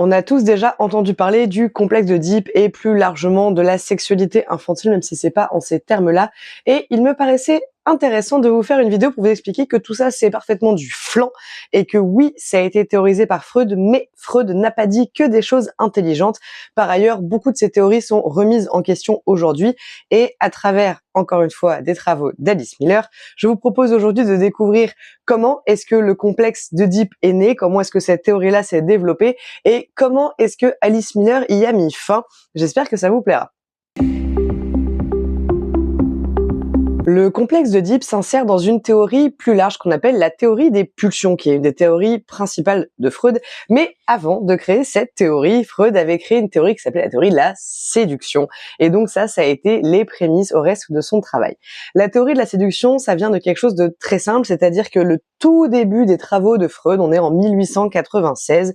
On a tous déjà entendu parler du complexe d'Oedipe et plus largement de la sexualité infantile, même si c'est pas en ces termes-là. Et il me paraissait intéressant de vous faire une vidéo pour vous expliquer que tout ça c'est parfaitement du flan et que oui, ça a été théorisé par Freud, mais Freud n'a pas dit que des choses intelligentes. Par ailleurs, beaucoup de ces théories sont remises en question aujourd'hui et à travers, encore une fois, des travaux d'Alice Miller, je vous propose aujourd'hui de découvrir comment est-ce que le complexe d'Oedipe est né, comment est-ce que cette théorie-là s'est développée et comment est-ce que Alice Miller y a mis fin. J'espère que ça vous plaira. Le complexe d'Oedipe s'insère dans une théorie plus large qu'on appelle la théorie des pulsions, qui est une des théories principales de Freud. Mais avant de créer cette théorie, Freud avait créé une théorie qui s'appelait la théorie de la séduction. Et donc ça a été les prémices au reste de son travail. La théorie de la séduction, ça vient de quelque chose de très simple, c'est-à-dire que le tout début des travaux de Freud, on est en 1896,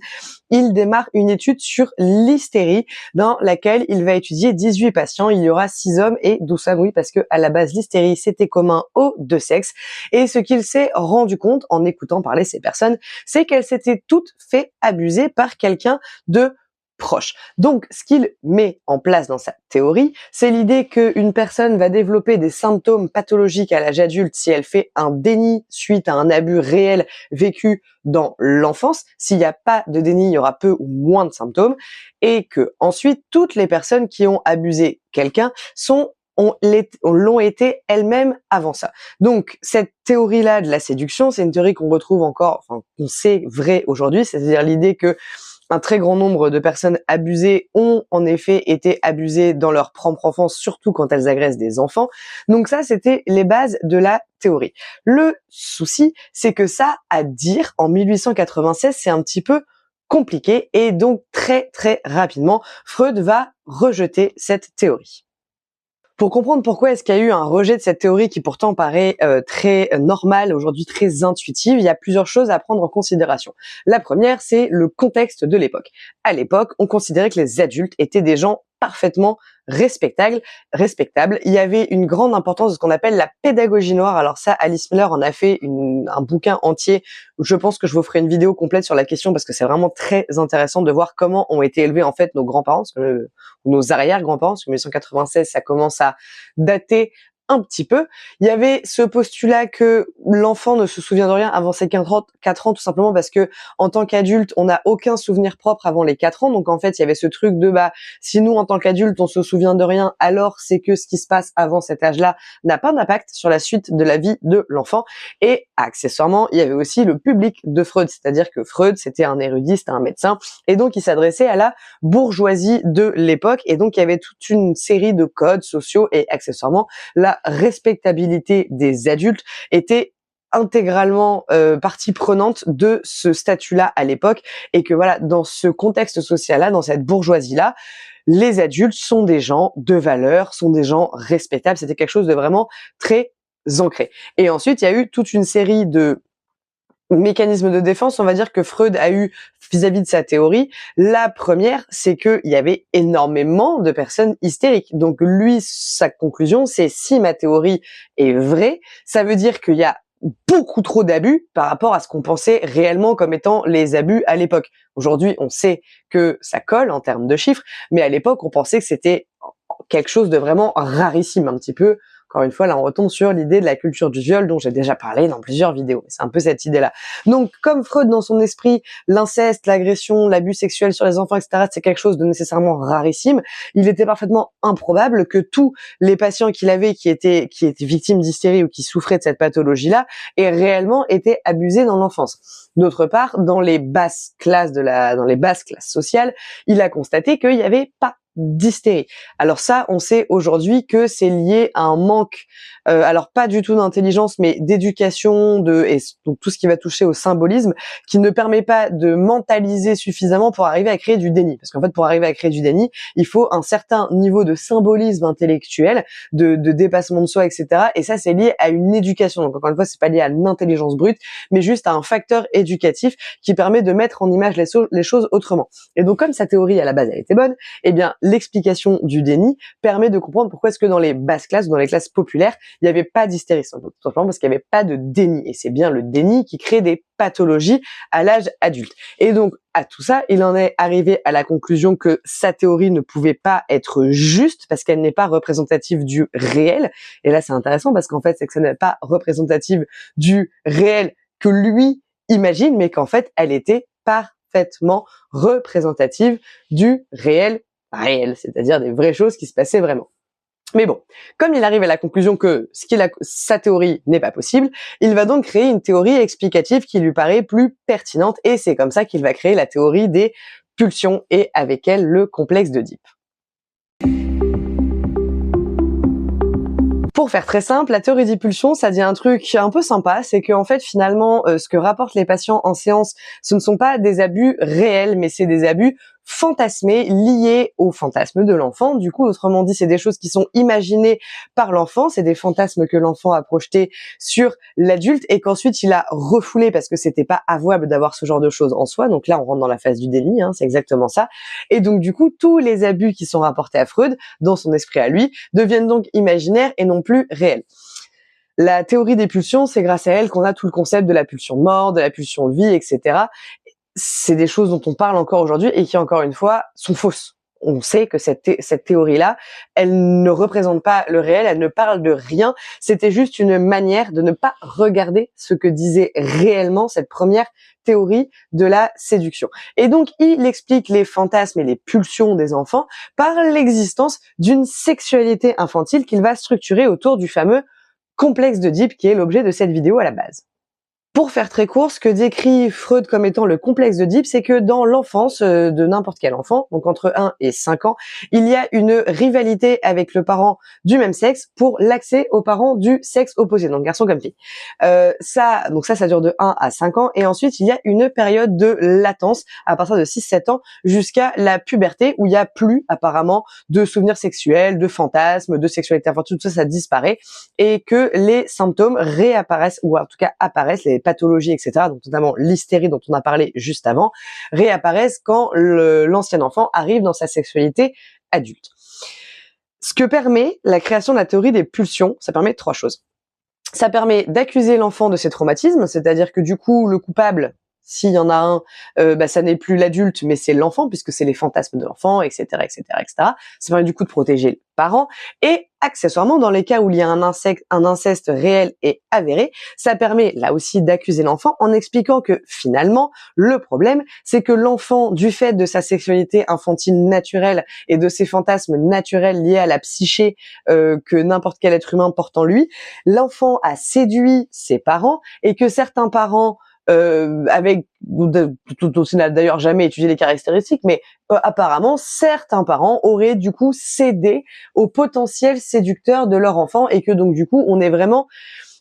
il démarre une étude sur l'hystérie dans laquelle il va étudier 18 patients. Il y aura 6 hommes et 12 femmes, oui, parce que à la base, l'hystérie, c'était commun aux deux sexes. Et ce qu'il s'est rendu compte en écoutant parler ces personnes, c'est qu'elles s'étaient toutes fait abuser par quelqu'un de proche. Donc, ce qu'il met en place dans sa théorie, c'est l'idée qu'une personne va développer des symptômes pathologiques à l'âge adulte si elle fait un déni suite à un abus réel vécu dans l'enfance. S'il n'y a pas de déni, il y aura peu ou moins de symptômes. Et que ensuite, toutes les personnes qui ont abusé quelqu'un l'ont été elles-mêmes avant ça. Donc, cette théorie-là de la séduction, c'est une théorie qu'on retrouve encore, enfin, qu'on sait vraie aujourd'hui, c'est-à-dire l'idée que un très grand nombre de personnes abusées ont en effet été abusées dans leur propre enfance, surtout quand elles agressent des enfants. Donc ça, c'était les bases de la théorie. Le souci, c'est que ça, à dire, en 1896, c'est un petit peu compliqué et donc très rapidement, Freud va rejeter cette théorie. Pour comprendre pourquoi est-ce qu'il y a eu un rejet de cette théorie qui pourtant paraît très normale, aujourd'hui très intuitive, il y a plusieurs choses à prendre en considération. La première, c'est le contexte de l'époque. À l'époque, on considérait que les adultes étaient des gens parfaitement respectables. Il y avait une grande importance de ce qu'on appelle la pédagogie noire. Alors ça, Alice Miller en a fait un bouquin entier. Je pense que je vous ferai une vidéo complète sur la question parce que c'est vraiment très intéressant de voir comment ont été élevés en fait nos grands-parents, nos arrière-grands-parents, parce que 1996, ça commence à dater un petit peu. Il y avait ce postulat que l'enfant ne se souvient de rien avant ses 4 ans, tout simplement parce que en tant qu'adulte, on n'a aucun souvenir propre avant les 4 ans. Donc en fait, il y avait ce truc de si nous en tant qu'adulte, on se souvient de rien, alors c'est que ce qui se passe avant cet âge-là n'a pas d'impact sur la suite de la vie de l'enfant. Et accessoirement, il y avait aussi le public de Freud, c'est-à-dire que Freud, c'était un érudit, c'était un médecin, et donc il s'adressait à la bourgeoisie de l'époque, et donc il y avait toute une série de codes sociaux et accessoirement la respectabilité des adultes était intégralement partie prenante de ce statut-là à l'époque, et que voilà, dans ce contexte social-là, dans cette bourgeoisie-là, les adultes sont des gens de valeur, sont des gens respectables. C'était quelque chose de vraiment très ancré. Et ensuite, il y a eu toute une série de mécanisme de défense, on va dire, que Freud a eu vis-à-vis de sa théorie. La première, c'est qu'il y avait énormément de personnes hystériques. Donc lui, sa conclusion, c'est si ma théorie est vraie, ça veut dire qu'il y a beaucoup trop d'abus par rapport à ce qu'on pensait réellement comme étant les abus à l'époque. Aujourd'hui, on sait que ça colle en termes de chiffres, mais à l'époque, on pensait que c'était quelque chose de vraiment rarissime, un petit peu. Encore une fois, là, on retombe sur l'idée de la culture du viol dont j'ai déjà parlé dans plusieurs vidéos. C'est un peu cette idée-là. Donc, comme Freud, dans son esprit, l'inceste, l'agression, l'abus sexuel sur les enfants, etc., c'est quelque chose de nécessairement rarissime, il était parfaitement improbable que tous les patients qu'il avait qui étaient victimes d'hystérie ou qui souffraient de cette pathologie-là aient réellement été abusés dans l'enfance. D'autre part, dans les basses classes sociales, il a constaté qu'il n'y avait pas d'hystérie. Alors ça, on sait aujourd'hui que c'est lié à un manque, alors pas du tout d'intelligence, mais d'éducation, et donc tout ce qui va toucher au symbolisme, qui ne permet pas de mentaliser suffisamment pour arriver à créer du déni. Parce qu'en fait, pour arriver à créer du déni, il faut un certain niveau de symbolisme intellectuel, de dépassement de soi, etc. Et ça, c'est lié à une éducation. Donc encore une fois, c'est pas lié à l'intelligence brute, mais juste à un facteur éducatif qui permet de mettre en image les choses autrement. Et donc, comme sa théorie à la base, elle était bonne, eh bien, l'explication du déni permet de comprendre pourquoi est-ce que dans les basses classes, dans les classes populaires, il n'y avait pas d'hystérisme. Tout simplement parce qu'il n'y avait pas de déni. Et c'est bien le déni qui crée des pathologies à l'âge adulte. Et donc, à tout ça, il en est arrivé à la conclusion que sa théorie ne pouvait pas être juste parce qu'elle n'est pas représentative du réel. Et là, c'est intéressant parce qu'en fait, c'est que ça n'est pas représentative du réel que lui imagine, mais qu'en fait, elle était parfaitement représentative du réel, c'est-à-dire des vraies choses qui se passaient vraiment. Mais bon, comme il arrive à la conclusion que sa théorie n'est pas possible, il va donc créer une théorie explicative qui lui paraît plus pertinente et c'est comme ça qu'il va créer la théorie des pulsions et avec elle le complexe d'Oedipe. Pour faire très simple, la théorie des pulsions, ça dit un truc un peu sympa, c'est qu'en fait finalement, ce que rapportent les patients en séance, ce ne sont pas des abus réels, mais c'est des abus fantasmés liés au fantasme de l'enfant. Du coup, autrement dit, c'est des choses qui sont imaginées par l'enfant, c'est des fantasmes que l'enfant a projetés sur l'adulte et qu'ensuite il a refoulé parce que c'était pas avouable d'avoir ce genre de choses en soi. Donc là, on rentre dans la phase du déni, c'est exactement ça. Et donc du coup, tous les abus qui sont rapportés à Freud, dans son esprit à lui, deviennent donc imaginaires et non plus réels. La théorie des pulsions, c'est grâce à elle qu'on a tout le concept de la pulsion de mort, de la pulsion de vie, etc. C'est des choses dont on parle encore aujourd'hui et qui, encore une fois, sont fausses. On sait que cette théorie-là, elle ne représente pas le réel, elle ne parle de rien. C'était juste une manière de ne pas regarder ce que disait réellement cette première théorie de la séduction. Et donc, il explique les fantasmes et les pulsions des enfants par l'existence d'une sexualité infantile qu'il va structurer autour du fameux complexe d'Oedipe qui est l'objet de cette vidéo à la base. Pour faire très court, ce que décrit Freud comme étant le complexe d'Oedipe, c'est que dans l'enfance de n'importe quel enfant, donc entre 1 et 5 ans, il y a une rivalité avec le parent du même sexe pour l'accès aux parents du sexe opposé, donc garçon comme fille. Ça dure de 1 à 5 ans, et ensuite il y a une période de latence à partir de 6-7 ans jusqu'à la puberté, où il n'y a plus apparemment de souvenirs sexuels, de fantasmes, de sexualité infantile, tout ça, ça disparaît, et que les symptômes réapparaissent, ou en tout cas apparaissent, les pathologies, etc., donc notamment l'hystérie dont on a parlé juste avant, réapparaissent quand l'ancien enfant arrive dans sa sexualité adulte. Ce que permet la création de la théorie des pulsions, ça permet 3 choses. Ça permet d'accuser l'enfant de ses traumatismes, c'est-à-dire que du coup, le coupable, s'il y en a un, ça n'est plus l'adulte, mais c'est l'enfant, puisque c'est les fantasmes de l'enfant, etc., etc., etc. Ça permet du coup de protéger le parent. Et accessoirement, dans les cas où il y a un inceste réel et avéré, ça permet là aussi d'accuser l'enfant en expliquant que finalement, le problème, c'est que l'enfant, du fait de sa sexualité infantile naturelle et de ses fantasmes naturels liés à la psyché que n'importe quel être humain porte en lui, l'enfant a séduit ses parents et que certains parents on n'a d'ailleurs jamais étudié les caractéristiques, mais apparemment certains parents auraient du coup cédé au potentiel séducteur de leur enfant et que donc du coup on est vraiment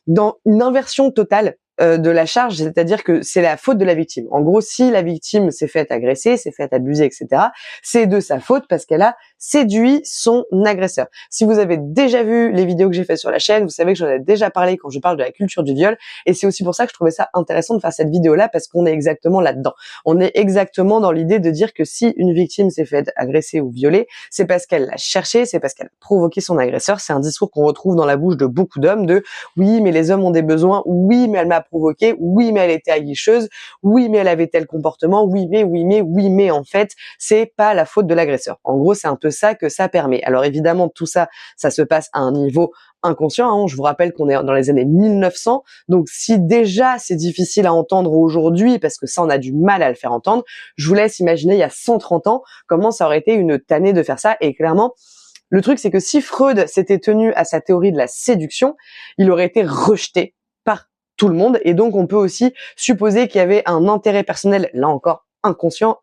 dans une inversion totale de la charge, c'est-à-dire que c'est la faute de la victime. En gros, si la victime s'est faite agresser, s'est faite abuser, etc., c'est de sa faute parce qu'elle a séduit son agresseur. Si vous avez déjà vu les vidéos que j'ai faites sur la chaîne, vous savez que j'en ai déjà parlé quand je parle de la culture du viol, et c'est aussi pour ça que je trouvais ça intéressant de faire cette vidéo-là, parce qu'on est exactement là-dedans. On est exactement dans l'idée de dire que si une victime s'est faite agresser ou violer, c'est parce qu'elle l'a cherché, c'est parce qu'elle a provoqué son agresseur. C'est un discours qu'on retrouve dans la bouche de beaucoup d'hommes de « oui, mais les hommes ont des besoins, oui, mais elle m'a provoqué, oui, mais elle était aguicheuse, oui, mais elle avait tel comportement, oui, mais en fait, c'est pas la faute de l'agresseur. » En gros, c'est un peu ça que ça permet. Alors évidemment, tout ça, ça se passe à un niveau inconscient. Je vous rappelle qu'on est dans les années 1900, donc si déjà c'est difficile à entendre aujourd'hui, parce que ça on a du mal à le faire entendre, je vous laisse imaginer il y a 130 ans comment ça aurait été une tannée de faire ça. Et clairement, le truc c'est que si Freud s'était tenu à sa théorie de la séduction, il aurait été rejeté par tout le monde, et donc on peut aussi supposer qu'il y avait un intérêt personnel, là encore inconscient,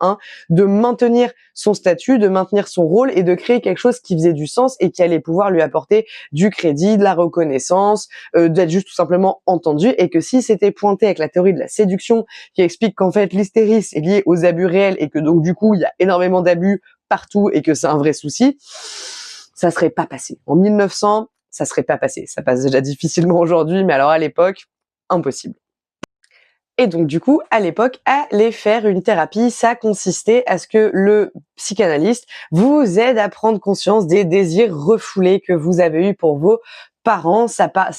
de maintenir son statut, de maintenir son rôle et de créer quelque chose qui faisait du sens et qui allait pouvoir lui apporter du crédit, de la reconnaissance, d'être juste tout simplement entendu, et que si c'était pointé avec la théorie de la séduction qui explique qu'en fait l'hystérie est liée aux abus réels et que donc du coup il y a énormément d'abus partout et que c'est un vrai souci, ça serait pas passé. En 1900, ça serait pas passé. Ça passe déjà difficilement aujourd'hui, mais alors à l'époque, impossible. Et donc du coup, à l'époque, aller faire une thérapie, ça consistait à ce que le psychanalyste vous aide à prendre conscience des désirs refoulés que vous avez eus pour vos parents.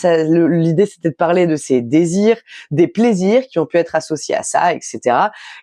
L'idée, c'était de parler de ces désirs, des plaisirs qui ont pu être associés à ça, etc.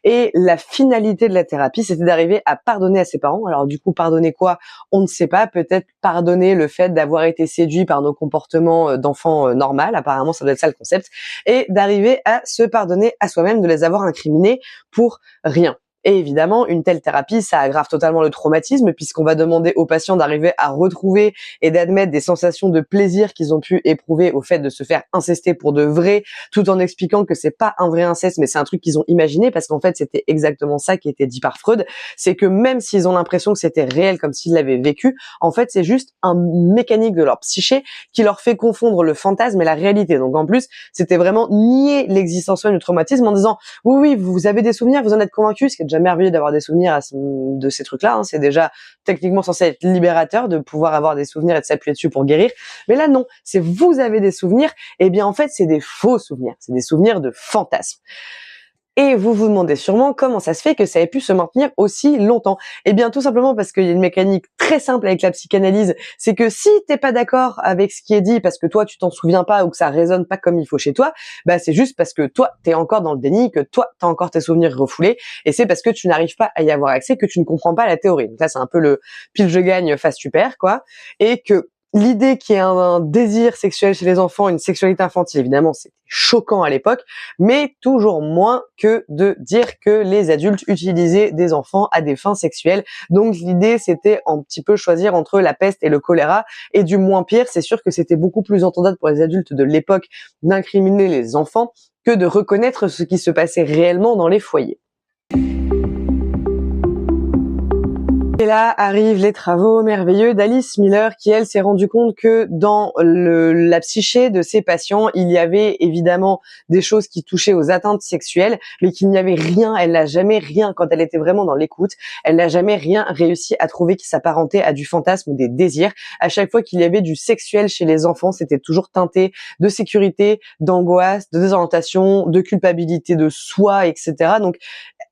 Et la finalité de la thérapie, c'était d'arriver à pardonner à ses parents. Alors du coup, pardonner quoi? On ne sait pas. Peut-être pardonner le fait d'avoir été séduit par nos comportements d'enfant normal. Apparemment, ça doit être ça le concept. Et d'arriver à se pardonner à soi-même de les avoir incriminés pour rien. Et évidemment, une telle thérapie, ça aggrave totalement le traumatisme puisqu'on va demander aux patients d'arriver à retrouver et d'admettre des sensations de plaisir qu'ils ont pu éprouver au fait de se faire incester pour de vrai, tout en expliquant que c'est pas un vrai inceste, mais c'est un truc qu'ils ont imaginé parce qu'en fait, c'était exactement ça qui était dit par Freud. C'est que même s'ils ont l'impression que c'était réel comme s'ils l'avaient vécu, en fait, c'est juste un mécanique de leur psyché qui leur fait confondre le fantasme et la réalité. Donc en plus, c'était vraiment nier l'existence même du traumatisme en disant oui, vous avez des souvenirs, vous en êtes convaincus, ce qui est déjà merveilleux d'avoir des souvenirs de ces trucs-là. Hein. C'est déjà techniquement censé être libérateur de pouvoir avoir des souvenirs et de s'appuyer dessus pour guérir. Mais là, non. C'est vous avez des souvenirs. Eh bien, en fait, c'est des faux souvenirs. C'est des souvenirs de fantasmes. Et vous vous demandez sûrement comment ça se fait que ça ait pu se maintenir aussi longtemps. Eh bien, tout simplement parce qu'il y a une mécanique très simple avec la psychanalyse, c'est que si t'es pas d'accord avec ce qui est dit parce que toi tu t'en souviens pas ou que ça résonne pas comme il faut chez toi, bah c'est juste parce que toi t'es encore dans le déni, que toi t'as encore tes souvenirs refoulés, et c'est parce que tu n'arrives pas à y avoir accès que tu ne comprends pas la théorie. Donc là c'est un peu le pile je gagne face super quoi, et que l'idée qu'il y ait un désir sexuel chez les enfants, une sexualité infantile, évidemment, c'était choquant à l'époque, mais toujours moins que de dire que les adultes utilisaient des enfants à des fins sexuelles. Donc l'idée, c'était un petit peu choisir entre la peste et le choléra, et du moins pire, c'est sûr que c'était beaucoup plus entendable pour les adultes de l'époque d'incriminer les enfants que de reconnaître ce qui se passait réellement dans les foyers. Et là arrivent les travaux merveilleux d'Alice Miller qui, elle, s'est rendue compte que dans la psyché de ses patients, il y avait évidemment des choses qui touchaient aux atteintes sexuelles, mais qu'il n'y avait rien, elle n'a jamais rien, quand elle était vraiment dans l'écoute, elle n'a jamais rien réussi à trouver qui s'apparentait à du fantasme ou des désirs. À chaque fois qu'il y avait du sexuel chez les enfants, c'était toujours teinté de sécurité, d'angoisse, de désorientation, de culpabilité de soi, etc. Donc,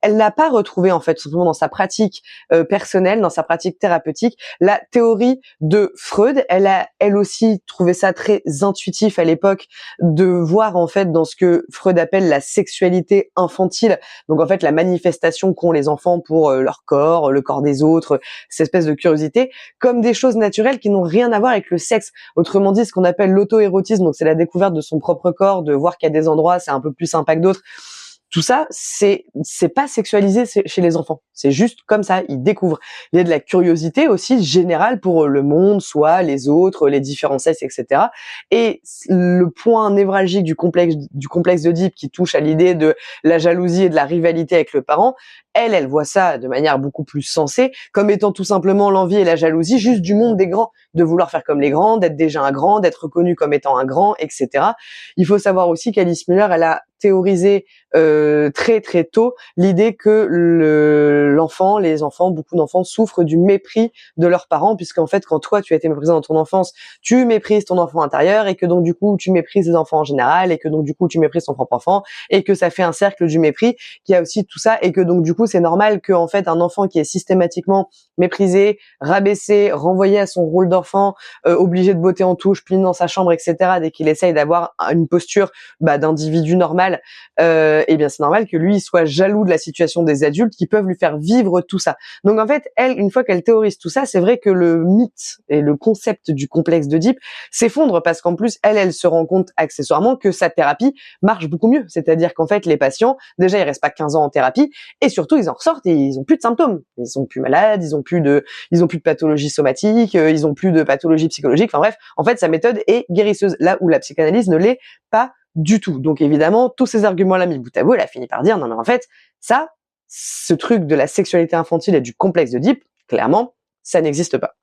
elle n'a pas retrouvé, en fait, tout simplement dans sa pratique personnelle, dans sa pratique thérapeutique, la théorie de Freud. Elle a, elle aussi, trouvé ça très intuitif à l'époque de voir, en fait, dans ce que Freud appelle la sexualité infantile, donc en fait la manifestation qu'ont les enfants pour leur corps, le corps des autres, cette espèce de curiosité, comme des choses naturelles qui n'ont rien à voir avec le sexe. Autrement dit, ce qu'on appelle l'auto-érotisme, donc c'est la découverte de son propre corps, de voir qu'il y a des endroits, c'est un peu plus sympa que d'autres. Tout ça, c'est pas sexualisé chez les enfants. C'est juste comme ça, ils découvrent. Il y a de la curiosité aussi générale pour le monde, soit les autres, les différents sexes, etc. Et le point névralgique du complexe d'Oedipe qui touche à l'idée de la jalousie et de la rivalité avec le parent, elle voit ça de manière beaucoup plus sensée, comme étant tout simplement l'envie et la jalousie juste du monde des grands, de vouloir faire comme les grands, d'être déjà un grand, d'être reconnu comme étant un grand, etc. Il faut savoir aussi qu'Alice Miller, elle a théorisé très très tôt l'idée que les enfants, beaucoup d'enfants souffrent du mépris de leurs parents, puisqu'en fait quand toi tu as été méprisé dans ton enfance, tu méprises ton enfant intérieur, et que donc du coup tu méprises les enfants en général, et que donc du coup tu méprises ton propre enfant, et que ça fait un cercle du mépris qui a aussi tout ça, et que donc du coup c'est normal que en fait un enfant qui est systématiquement méprisé, rabaissé, renvoyé à son rôle d'enfant, obligé de botter en touche, plié dans sa chambre, etc. dès qu'il essaye d'avoir une posture d'individu normal, eh bien c'est normal que lui il soit jaloux de la situation des adultes qui peuvent lui faire vivre tout ça. Donc en fait, elle, une fois qu'elle théorise tout ça, c'est vrai que le mythe et le concept du complexe d'Oedipe s'effondre, parce qu'en plus elle se rend compte accessoirement que sa thérapie marche beaucoup mieux. C'est-à-dire qu'en fait les patients, déjà ils restent pas 15 ans en thérapie, et surtout ils en ressortent et ils ont plus de symptômes. Ils sont plus malades, ils ont plus de pathologie somatique, ils ont plus de pathologie psychologique. Enfin bref, en fait sa méthode est guérisseuse, là où la psychanalyse ne l'est pas du tout. Donc évidemment, tous ces arguments-là mis bout à bout, elle a fini par dire non mais en fait, ce truc de la sexualité infantile et du complexe d'Oedipe, clairement, ça n'existe pas.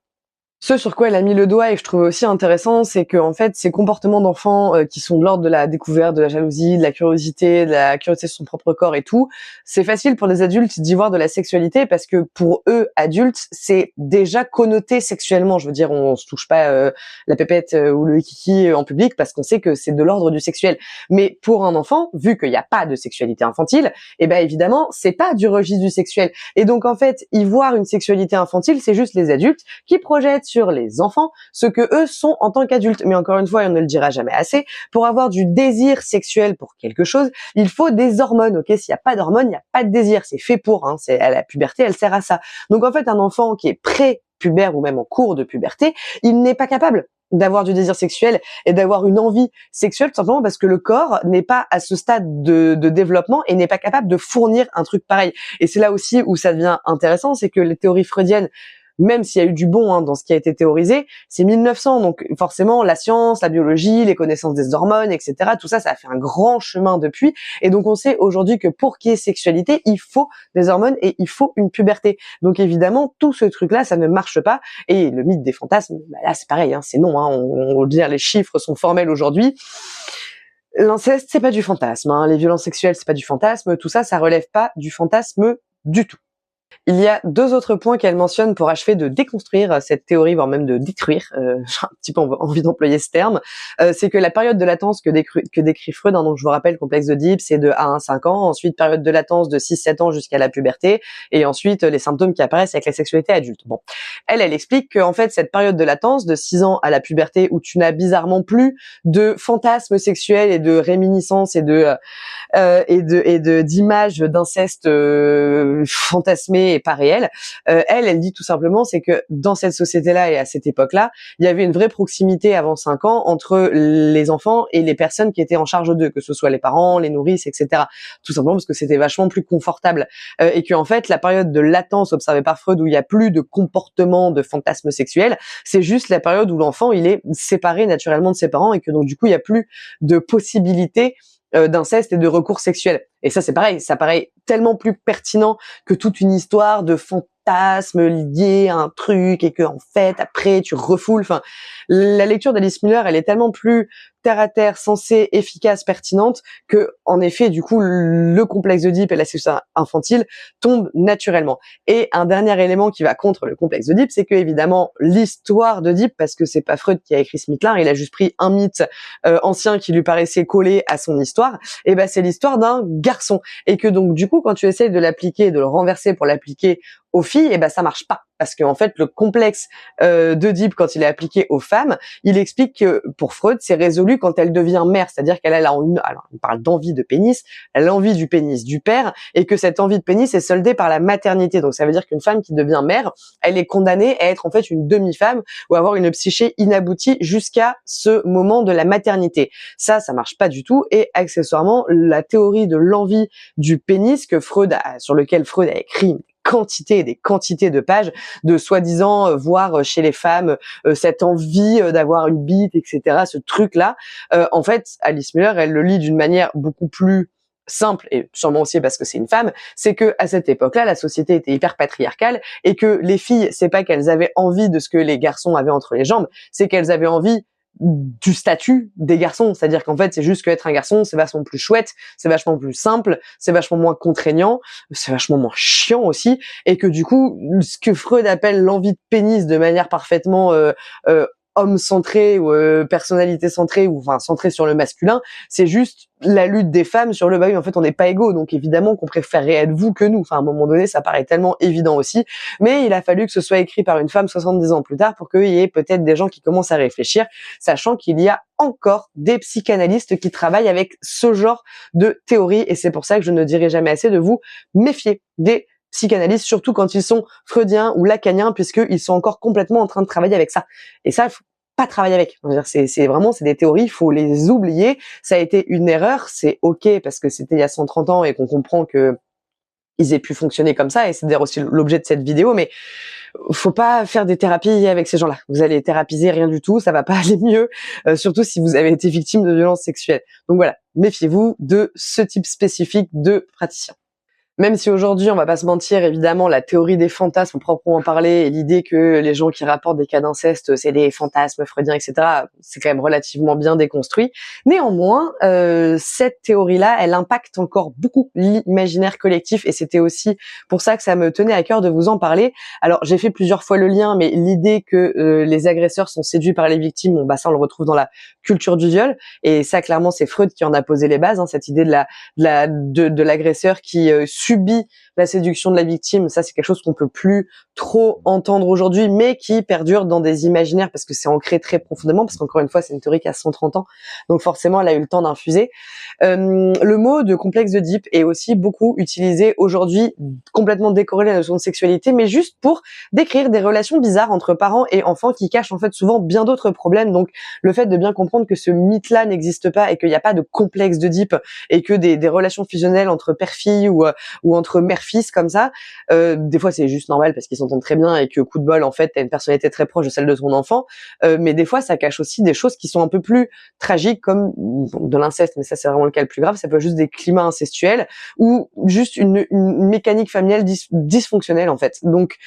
Ce sur quoi elle a mis le doigt et que je trouvais aussi intéressant, c'est que en fait, ces comportements d'enfants qui sont de l'ordre de la découverte, de la jalousie, de la curiosité sur son propre corps et tout, c'est facile pour les adultes d'y voir de la sexualité parce que pour eux, adultes, c'est déjà connoté sexuellement. Je veux dire, on se touche pas la pépette ou le kiki en public parce qu'on sait que c'est de l'ordre du sexuel. Mais pour un enfant, vu qu'il n'y a pas de sexualité infantile, eh ben évidemment, c'est pas du registre du sexuel. Et donc en fait, y voir une sexualité infantile, c'est juste les adultes qui projettent sur les enfants ce que eux sont en tant qu'adultes. Mais encore une fois, et on ne le dira jamais assez, pour avoir du désir sexuel pour quelque chose, il faut des hormones. Ok, s'il n'y a pas d'hormones, il n'y a pas de désir. C'est fait pour. C'est à la puberté, elle sert à ça. Donc en fait, un enfant qui est pré-pubère ou même en cours de puberté, il n'est pas capable d'avoir du désir sexuel et d'avoir une envie sexuelle, tout simplement parce que le corps n'est pas à ce stade de développement et n'est pas capable de fournir un truc pareil. Et c'est là aussi où ça devient intéressant, c'est que les théories freudiennes, même s'il y a eu du bon dans ce qui a été théorisé, c'est 1900, donc forcément la science, la biologie, les connaissances des hormones, etc., tout ça, ça a fait un grand chemin depuis, et donc on sait aujourd'hui que pour qu'il y ait sexualité, il faut des hormones et il faut une puberté. Donc évidemment, tout ce truc-là, ça ne marche pas, et le mythe des fantasmes, bah là c'est pareil, c'est non, on veut dire les chiffres sont formels aujourd'hui. L'inceste, c'est pas du fantasme, les violences sexuelles, c'est pas du fantasme, tout ça, ça relève pas du fantasme du tout. Il y a deux autres points qu'elle mentionne pour achever de déconstruire cette théorie, voire même de détruire, j'ai un petit peu envie d'employer ce terme, c'est que la période de latence que décrit Freud, donc je vous rappelle, complexe d'Oedipe, c'est de 1 à 5 ans, ensuite période de latence de 6-7 ans jusqu'à la puberté, et ensuite les symptômes qui apparaissent avec la sexualité adulte. Bon, elle explique qu'en fait, cette période de latence de 6 ans à la puberté, où tu n'as bizarrement plus de fantasmes sexuels et de réminiscences et d'images d'inceste fantasmées et pas réelles. Elle dit tout simplement, c'est que dans cette société-là et à cette époque-là, il y avait une vraie proximité avant 5 ans entre les enfants et les personnes qui étaient en charge d'eux, que ce soit les parents, les nourrices, etc. Tout simplement parce que c'était vachement plus confortable. Et que en fait, la période de latence observée par Freud, où il y a plus de comportement de fantasme sexuel, c'est juste la période où l'enfant il est séparé naturellement de ses parents et que donc du coup il y a plus de possibilités d'inceste et de recours sexuel. Et ça, c'est pareil, ça paraît tellement plus pertinent que toute une histoire de fantasme lié à un truc et que en fait après tu refoules. Enfin, la lecture d'Alice Miller, elle est tellement plus terre à terre, sensée, efficace, pertinente que, en effet, du coup, le complexe d'Oedipe et la sexualité infantile tombent naturellement. Et un dernier élément qui va contre le complexe d'Oedipe, c'est que évidemment l'histoire d'Oedipe, parce que c'est pas Freud qui a écrit ce mythe-là, il a juste pris un mythe ancien qui lui paraissait collé à son histoire. Et ben c'est l'histoire d'un garçon. Et que donc du coup, quand tu essayes de l'appliquer, de le renverser pour l'appliquer aux filles, et ben ça marche pas, parce qu'en fait le complexe d'Oedipe, quand il est appliqué aux femmes, il explique que pour Freud c'est résolu quand elle devient mère, c'est-à-dire qu'elle a alors il parle d'envie de pénis, elle a envie du pénis du père, et que cette envie de pénis est soldée par la maternité. Donc ça veut dire qu'une femme qui devient mère, elle est condamnée à être en fait une demi-femme ou à avoir une psyché inaboutie jusqu'à ce moment de la maternité. Ça marche pas du tout. Et accessoirement, la théorie de l'envie du pénis sur lequel Freud a écrit des quantités de pages de soi-disant voir chez les femmes cette envie d'avoir une bite, etc. Ce truc-là, en fait, Alice Miller, elle le lit d'une manière beaucoup plus simple, et sûrement aussi parce que c'est une femme, c'est que à cette époque-là, la société était hyper patriarcale et que les filles, c'est pas qu'elles avaient envie de ce que les garçons avaient entre les jambes, c'est qu'elles avaient envie du statut des garçons, c'est-à-dire qu'en fait c'est juste qu'être un garçon c'est vachement plus chouette, c'est vachement plus simple, c'est vachement moins contraignant, c'est vachement moins chiant aussi, et que du coup ce que Freud appelle l'envie de pénis de manière parfaitement homme centré ou personnalité centrée, ou enfin centrée sur le masculin, c'est juste la lutte des femmes sur le bah oui, en fait on n'est pas égaux, donc évidemment qu'on préférerait être vous que nous. Enfin à un moment donné ça paraît tellement évident aussi, mais il a fallu que ce soit écrit par une femme 70 ans plus tard pour qu'il y ait peut-être des gens qui commencent à réfléchir, sachant qu'il y a encore des psychanalystes qui travaillent avec ce genre de théorie, et c'est pour ça que je ne dirai jamais assez de vous méfier des psychanalystes, surtout quand ils sont freudiens ou lacaniens, puisqu'ils sont encore complètement en train de travailler avec ça. Et ça, il faut pas travailler avec. C'est vraiment, c'est des théories, il faut les oublier. Ça a été une erreur, c'est ok parce que c'était il y a 130 ans et qu'on comprend que ils aient pu fonctionner comme ça, et c'est d'ailleurs aussi l'objet de cette vidéo, mais faut pas faire des thérapies avec ces gens-là. Vous allez thérapiser rien du tout, ça va pas aller mieux, surtout si vous avez été victime de violences sexuelles. Donc voilà, méfiez-vous de ce type spécifique de praticien. Même si aujourd'hui, on va pas se mentir, évidemment, la théorie des fantasmes proprement parler et l'idée que les gens qui rapportent des cas d'inceste, c'est des fantasmes freudiens, etc., c'est quand même relativement bien déconstruit. Néanmoins, cette théorie-là, elle impacte encore beaucoup l'imaginaire collectif et c'était aussi pour ça que ça me tenait à cœur de vous en parler. Alors, j'ai fait plusieurs fois le lien, mais l'idée que les agresseurs sont séduits par les victimes, bon, bah ça, on le retrouve dans la culture du viol et ça, clairement, c'est Freud qui en a posé les bases, hein, cette idée de l'agresseur qui subit la séduction de la victime. Ça, c'est quelque chose qu'on peut plus trop entendre aujourd'hui, mais qui perdure dans des imaginaires parce que c'est ancré très profondément, parce qu'encore une fois, c'est une théorie qui a 130 ans. Donc forcément, elle a eu le temps d'infuser. Le mot de complexe d'Oedipe est aussi beaucoup utilisé aujourd'hui, complètement décorrélé de la notion de sexualité, mais juste pour décrire des relations bizarres entre parents et enfants qui cachent en fait souvent bien d'autres problèmes. Donc le fait de bien comprendre que ce mythe-là n'existe pas et qu'il n'y a pas de complexe d'Oedipe et que des relations fusionnelles entre père-fille ou entre mère-fils comme ça, des fois c'est juste normal parce qu'ils s'entendent très bien et que coup de bol en fait t'as une personnalité très proche de celle de ton enfant, mais des fois ça cache aussi des choses qui sont un peu plus tragiques comme de l'inceste, mais ça c'est vraiment le cas le plus grave, ça peut être juste des climats incestuels ou juste une mécanique familiale dysfonctionnelle en fait. Donc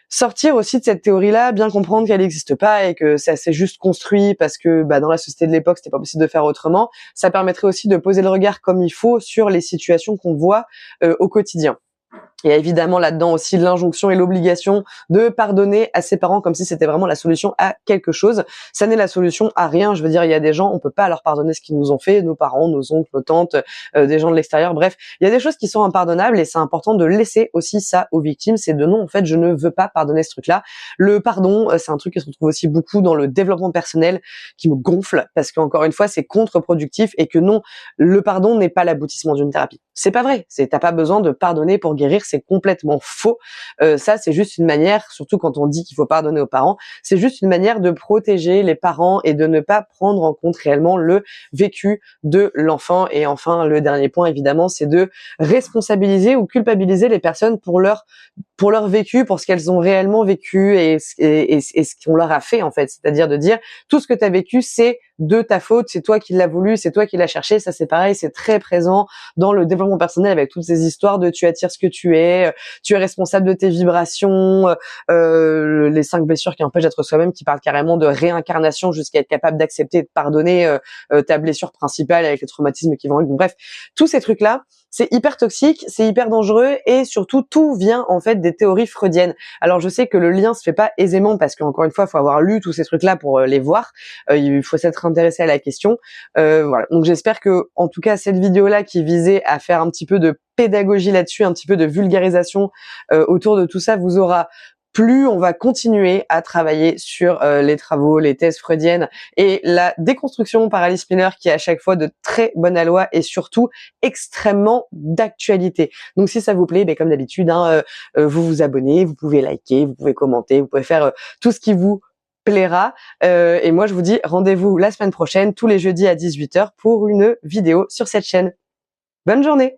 sortir aussi de cette théorie-là, bien comprendre qu'elle n'existe pas et que ça s'est juste construit parce que dans la société de l'époque, c'était pas possible de faire autrement. Ça permettrait aussi de poser le regard comme il faut sur les situations qu'on voit au quotidien. Il y a évidemment là-dedans aussi l'injonction et l'obligation de pardonner à ses parents comme si c'était vraiment la solution à quelque chose. Ça n'est la solution à rien. Je veux dire, il y a des gens, on peut pas leur pardonner ce qu'ils nous ont fait, nos parents, nos oncles, nos tantes, des gens de l'extérieur. Bref, il y a des choses qui sont impardonnables et c'est important de laisser aussi ça aux victimes. C'est de non, en fait, je ne veux pas pardonner ce truc-là. Le pardon, c'est un truc qui se retrouve aussi beaucoup dans le développement personnel qui me gonfle parce qu'encore une fois, c'est contre-productif et que non, le pardon n'est pas l'aboutissement d'une thérapie. C'est pas vrai. T'as pas besoin de pardonner pour guérir. C'est complètement faux. Ça, c'est juste une manière, surtout quand on dit qu'il faut pardonner aux parents, c'est juste une manière de protéger les parents et de ne pas prendre en compte réellement le vécu de l'enfant. Et enfin, le dernier point, évidemment, c'est de responsabiliser ou culpabiliser les personnes pour leur vécu, pour ce qu'elles ont réellement vécu et ce qu'on leur a fait, en fait. C'est-à-dire de dire, tout ce que tu as vécu, c'est de ta faute, c'est toi qui l'as voulu, c'est toi qui l'as cherché. Ça, c'est pareil, c'est très présent dans le développement personnel avec toutes ces histoires de tu attires ce que tu es responsable de tes vibrations, les 5 blessures qui empêchent d'être soi-même, qui parlent carrément de réincarnation jusqu'à être capable d'accepter et de pardonner ta blessure principale avec les traumatismes qui vont avec. Donc, bref, tous ces trucs-là, c'est hyper toxique, c'est hyper dangereux et surtout tout vient en fait des théories freudiennes. Alors je sais que le lien se fait pas aisément parce qu'encore une fois, il faut avoir lu tous ces trucs-là pour les voir. Il faut s'être intéressé à la question. Voilà. Donc j'espère que, en tout cas, cette vidéo-là qui visait à faire un petit peu de pédagogie là-dessus, un petit peu de vulgarisation autour de tout ça, vous aura plus on va continuer à travailler sur les travaux, les thèses freudiennes et la déconstruction par Alice Miller qui est à chaque fois de très bonne aloi et surtout extrêmement d'actualité. Donc si ça vous plaît, comme d'habitude, vous vous abonnez, vous pouvez liker, vous pouvez commenter, vous pouvez faire tout ce qui vous plaira. Et moi je vous dis rendez-vous la semaine prochaine, tous les jeudis à 18h pour une vidéo sur cette chaîne. Bonne journée!